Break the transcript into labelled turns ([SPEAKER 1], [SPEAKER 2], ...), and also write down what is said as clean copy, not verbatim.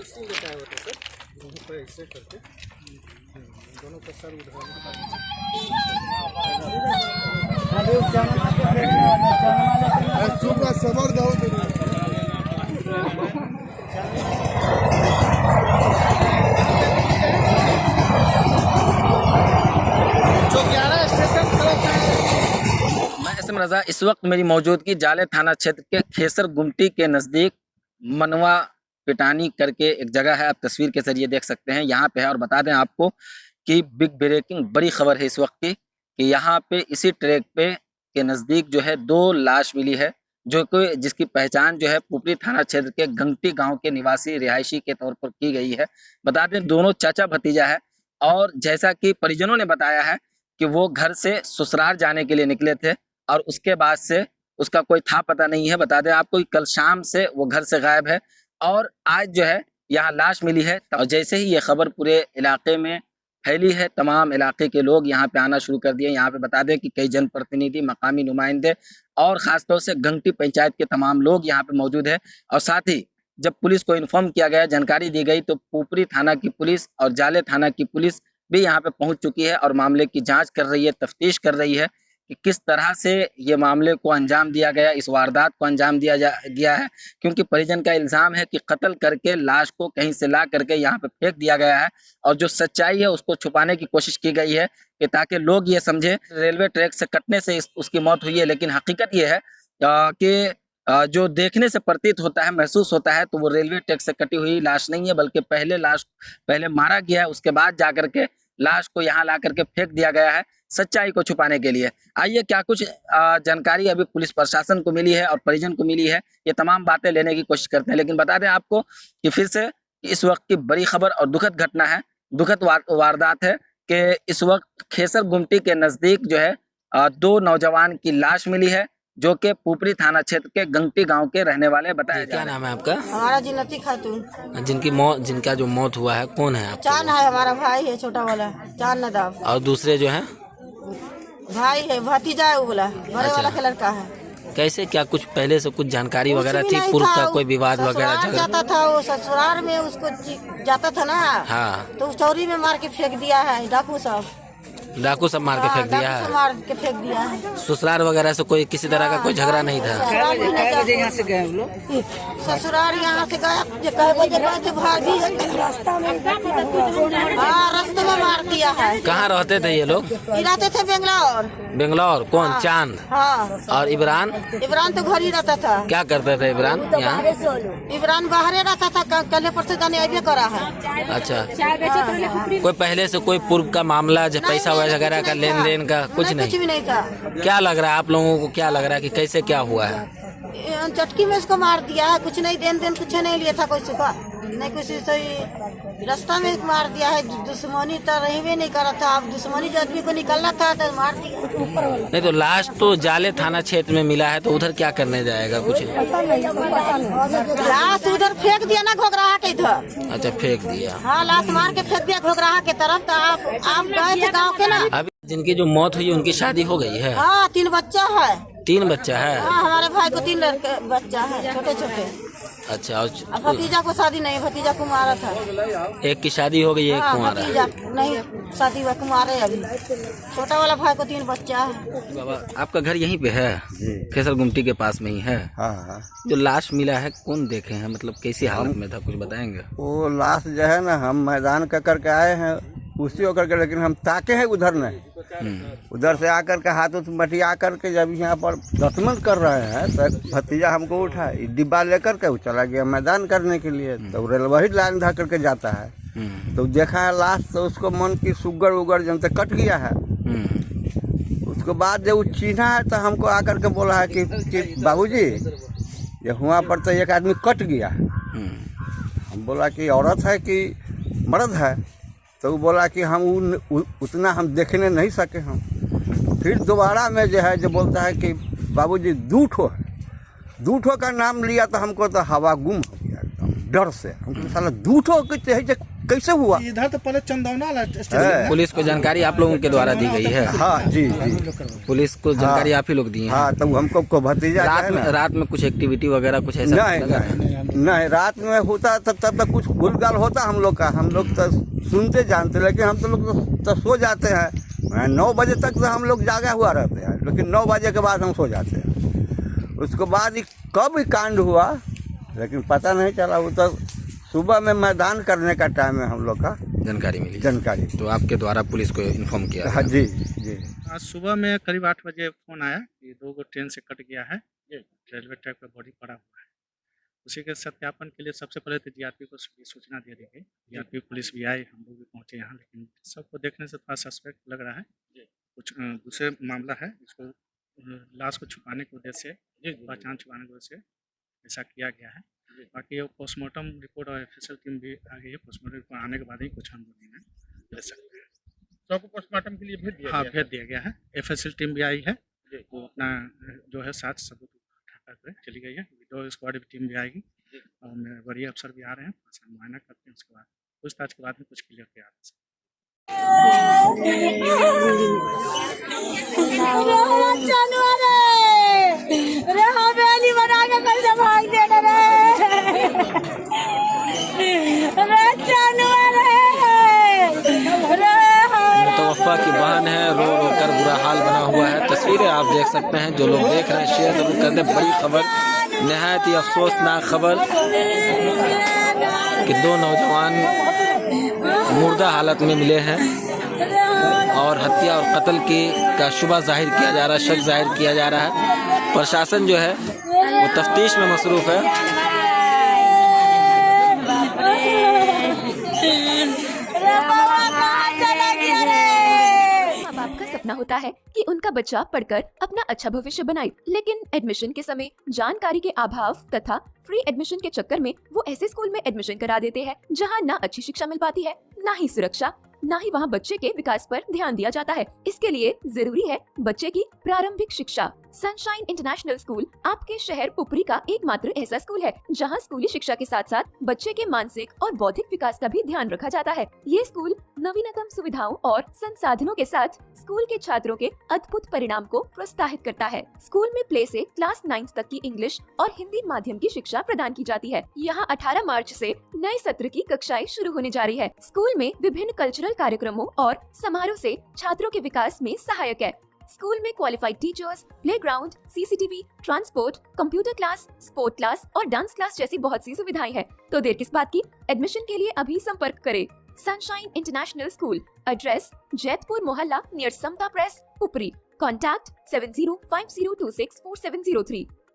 [SPEAKER 1] ऐसे ही बताया होता सर, यहीं पर ऐसे करके दोनों का सर उधर सबर दो
[SPEAKER 2] रजा। इस वक्त मेरी मौजूदगी जाले थाना क्षेत्र के खेसर गुमटी के नज़दीक मनवा पिटानी करके एक जगह है, आप तस्वीर के जरिए देख सकते हैं, यहाँ पे है। और बता दें आपको कि बिग ब्रेकिंग बड़ी खबर है इस वक्त की कि यहाँ पे इसी ट्रैक पे के नज़दीक जो है 2 लाश मिली है, जो कि जिसकी पहचान जो है पुपरी थाना क्षेत्र के गंगटी गांव के निवासी रिहायशी के तौर पर की गई है। बता दें दोनों चाचा भतीजा है और जैसा कि परिजनों ने बताया है कि वो घर से ससुराल जाने के लिए निकले थे और उसके बाद से उसका कोई था पता नहीं है। बता दें आपको कि कल शाम से वो घर से गायब है और आज जो है यहाँ लाश मिली है। और जैसे ही ये खबर पूरे इलाके में फैली है, तमाम इलाके के लोग यहाँ पे आना शुरू कर दिए। यहाँ पे बता दें कि कई जनप्रतिनिधि, मकामी नुमाइंदे और ख़ासतौर से गंगटी पंचायत के तमाम लोग यहाँ पे मौजूद है। और साथ ही जब पुलिस को इन्फॉर्म किया गया, जानकारी दी गई, तो पुपरी थाना की पुलिस और जाले थाना की पुलिस भी यहाँ पे पहुँच चुकी है और मामले की जाँच कर रही है, तफ्तीश कर रही है कि किस तरह से ये मामले को अंजाम दिया गया, इस वारदात को अंजाम दिया गया है। क्योंकि परिजन का इल्ज़ाम है कि कत्ल करके लाश को कहीं से ला करके यहाँ पे फेंक दिया गया है और जो सच्चाई है उसको छुपाने की कोशिश की गई है कि ताकि लोग ये समझे रेलवे ट्रैक से कटने से उसकी मौत हुई है। लेकिन हकीकत ये है कि जो देखने से प्रतीत होता है, महसूस होता है, तो वो रेलवे ट्रैक से कटी हुई लाश नहीं है, बल्कि पहले मारा गया है, उसके बाद जा करके लाश को यहाँ ला करके फेंक दिया गया है सच्चाई को छुपाने के लिए। आइए क्या कुछ जानकारी अभी पुलिस प्रशासन को मिली है और परिजन को मिली है, ये तमाम बातें लेने की कोशिश करते हैं। लेकिन बता दें आपको कि फिर से इस वक्त की बड़ी खबर और दुखद घटना है, दुखद वारदात है कि इस वक्त खेसर गुमटी के नज़दीक जो है 2 नौजवान की लाश मिली है, जो कि पुपरी थाना क्षेत्र के गंगटी गांव के रहने वाले बताया।
[SPEAKER 3] क्या नाम है आपका?
[SPEAKER 4] हमारा जिन्नती खातून।
[SPEAKER 3] जिनका जो मौत हुआ है कौन है?
[SPEAKER 4] चांद है, हमारा भाई है, छोटा वाला चांद नदाब।
[SPEAKER 3] और दूसरे जो है
[SPEAKER 4] भाई है, भतीजा है, वो बोला बड़े वाला का लड़का है।
[SPEAKER 3] कैसे, क्या कुछ पहले से कुछ जानकारी वगैरह थी? पूर्व का कोई विवाद वगैरह
[SPEAKER 4] जाता था, वो ससुराल में उसको जाता था ना,
[SPEAKER 3] हाँ,
[SPEAKER 4] तो उस चौरी में मार के फेंक दिया है। डाकू सब मार के फेंक दिया है।
[SPEAKER 3] मार के फेंक दिया है। ससुराल वगैरह से कोई किसी तरह का कोई झगड़ा नहीं था?
[SPEAKER 4] यहाँ से गए हम लोग, ससुराल यहाँ से गए, भाभी रास्ते में मार दिया है।
[SPEAKER 3] कहाँ रहते थे ये लोग?
[SPEAKER 4] रहते थे
[SPEAKER 3] बेंगलोर। कौन?
[SPEAKER 4] हाँ,
[SPEAKER 3] चांद।
[SPEAKER 4] हाँ।
[SPEAKER 3] और इमरान
[SPEAKER 4] तो घर ही रहता था।
[SPEAKER 3] क्या करते थे इमरान यहाँ?
[SPEAKER 4] इमरान बाहर रहता था, कल परसों जाने अभी करा है।
[SPEAKER 3] अच्छा, कोई पहले से कोई पूर्व का मामला, पैसा वगैरह का लेन देन का कुछ नहीं?
[SPEAKER 4] कुछ भी नहीं था।
[SPEAKER 3] क्या लग रहा है आप लोगों को, क्या लग रहा है कि कैसे क्या हुआ है?
[SPEAKER 4] चटकी में इसको मार दिया है, कुछ नहीं देन कुछ नहीं लिया था, कोई सुखा नहीं, कुछ रास्ता में मार दिया है। दुश्मनी तो रही नहीं करा था, अब दुश्मनी जो आदमी को निकलना था तो मार दिया।
[SPEAKER 3] नहीं तो लाश तो जाले थाना क्षेत्र में मिला है, तो उधर क्या करने जाएगा? कुछ
[SPEAKER 4] लाश उधर फेंक दिया ना, घोगराहा के इधर।
[SPEAKER 3] अच्छा, फेंक दिया।
[SPEAKER 4] हाँ, लाश मार के फेंक दिया घोगराहा के तरफ। तो आप गए थे गाँव के ना।
[SPEAKER 3] अभी जिनकी जो मौत हुई उनकी शादी हो गई है?
[SPEAKER 4] हाँ, 3 बच्चा है।
[SPEAKER 3] 3 बच्चा है?
[SPEAKER 4] हाँ, हमारे भाई को 3 लड़के बच्चा है, छोटे छोटे।
[SPEAKER 3] अच्छा, और
[SPEAKER 4] भतीजा को शादी नहीं, भतीजा को मारा था।
[SPEAKER 3] एक की शादी हो गई, एक कुंवारा
[SPEAKER 4] भतीजा नहीं शादी हुआ, कुमारे अभी। छोटा वाला भाई को 3 बच्चा है।
[SPEAKER 3] बाबा, आपका घर यहीं पे है? खेसर गुमटी के पास में ही है?
[SPEAKER 1] हाँ।
[SPEAKER 3] जो लाश मिला है कौन देखे हैं, मतलब कैसी हालत में था, कुछ बताएंगे?
[SPEAKER 1] वो लाश जो है ना, हम मैदान का करके आए हैं उसी होकर के, लेकिन हम ताके हैं उधर नहीं, उधर से आकर के हाथ उठ मटिया करके जब यहाँ पर दतमन कर रहे हैं तो भतीजा हमको उठा डिब्बा लेकर के वो चला गया मैदान करने के लिए। तो रेलवे ही लाइन धा करके जाता है, तो देखा है लाश, तो उसको मन की सुगर उगर जब तक कट गया है। उसके बाद जब वो चिन्हा है तो हमको आकर के बोला है कि बाबूजी ये हुआ पर तो एक आदमी कट गया है। हम बोला कि औरत है कि मर्द है? तो वो बोला कि हम उतना हम देखने नहीं सके हम। फिर दोबारा में जो है जो बोलता है कि बाबूजी 2 ठो है। 2 ठो का नाम लिया तो हमको तो हवा गुम हो गया एकदम डर से। हमको साला 2 ठो कैसे हुआ?
[SPEAKER 5] इधर तो पहले चंदौना
[SPEAKER 1] है।
[SPEAKER 3] पुलिस को जानकारी आप लोगों के द्वारा दी गई है?
[SPEAKER 1] हाँ जी जी,
[SPEAKER 3] पुलिस को जानकारी आप ही लोग दिए हैं?
[SPEAKER 1] हाँ, तब हमको को भतीजा
[SPEAKER 3] रात में कुछ एक्टिविटी वगैरह कुछ ऐसा
[SPEAKER 1] नहीं
[SPEAKER 3] लगा?
[SPEAKER 1] नहीं, रात में होता तब तक कुछ गुलगाल होता हम लोग का, हम लोग तो सुनते जानते, लेकिन हम तो लोग तो सो जाते हैं। 9 बजे तक तो हम लोग जागा हुआ रहते हैं, लेकिन 9 बजे के बाद हम सो जाते हैं। उसके बाद ही कब ही कांड हुआ लेकिन पता नहीं चला। वो तो सुबह में मैदान करने का टाइम है हम लोग का
[SPEAKER 3] जानकारी मिली?
[SPEAKER 1] जानकारी
[SPEAKER 3] तो आपके द्वारा पुलिस को इन्फॉर्म किया?
[SPEAKER 1] हाँ जी जी।
[SPEAKER 5] आज सुबह में करीब 8 बजे फोन आया कि 2 गो ट्रेन से कट गया है, रेलवे ट्रैक पर बॉडी पड़ा हुआ है। उसी के सत्यापन के लिए सबसे पहले तो जीआरपी को सूचना दे दी गई। जीआरपी पुलिस भी आई, हम लोग भी पहुंचे यहाँ, लेकिन सबको देखने से थोड़ा सस्पेक्ट लग रहा है। कुछ दूसरे मामला है, इसको लाश को छुपाने के उद्देश्य से, पहचान छुपाने के उद्देश्य से ऐसा किया गया है। बाकी ये पोस्टमार्टम रिपोर्ट और ऑफिशियल टीम भी आ गई है। पोस्टमार्टम रिपोर्ट आने के बाद ही कुछ हम लोग ले सकते हैं।
[SPEAKER 6] सबको पोस्टमार्टम के लिए भेज दिया?
[SPEAKER 5] हाँ, भेज दिया गया है। ऑफिशियल टीम भी आई है, वो अपना जो है साथ सबूत उठाकर चली गई है। वीडियो स्क्वाड टीम भी आएगी और मेरे बड़े अफसर भी आ रहे हैं, मुआयना करते हैं। उसके बाद पूछताछ के बाद में कुछ क्लियर किया जा सकता है।
[SPEAKER 3] मुतवफ़ा की बहन है, रो रो कर बुरा हाल बना हुआ है। तस्वीरें आप देख सकते हैं, जो लोग देख रहे हैं शेयर जरूर कर दें। बड़ी खबर, नहायत ही अफसोसनाक खबर कि 2 नौजवान मुर्दा हालत में मिले हैं और हत्या और कत्ल का शुबा जाहिर किया जा रहा है, शक जाहिर किया जा रहा है। प्रशासन जो है वो तफ्तीश में मसरूफ़ है।
[SPEAKER 7] माँ बाप का सपना होता है कि उनका बच्चा पढ़कर अपना अच्छा भविष्य बनाए, लेकिन एडमिशन के समय जानकारी के अभाव तथा फ्री एडमिशन के चक्कर में वो ऐसे स्कूल में एडमिशन करा देते हैं जहाँ ना अच्छी शिक्षा मिल पाती है, ना ही सुरक्षा, ना ही वहाँ बच्चे के विकास पर ध्यान दिया जाता है। इसके लिए जरूरी है बच्चे की प्रारंभिक शिक्षा। सनशाइन इंटरनेशनल स्कूल आपके शहर पुपरी का एकमात्र ऐसा स्कूल है जहां स्कूली शिक्षा के साथ साथ बच्चे के मानसिक और बौद्धिक विकास का भी ध्यान रखा जाता है। ये स्कूल नवीनतम सुविधाओं और संसाधनों के साथ स्कूल के छात्रों के अद्भुत परिणाम को प्रोत्साहित करता है। स्कूल में प्ले से क्लास 9 तक की इंग्लिश और हिंदी माध्यम की शिक्षा प्रदान की जाती है। यहाँ 18 मार्च से नए सत्र की कक्षाएं शुरू होने जा रही है। स्कूल में विभिन्न कल्चरल कार्यक्रमों और समारोह से छात्रों के विकास में सहायक है। स्कूल में qualified teachers, playground, CCTV, transport, computer class, sport class और डांस क्लास जैसी बहुत सी सुविधाएं हैं। तो देर किस बात की, एडमिशन के लिए अभी संपर्क करें। Sunshine international school, address Jaitpur मोहल्ला नियर समता प्रेस, पुपरी। कॉन्टैक्ट 7050264703।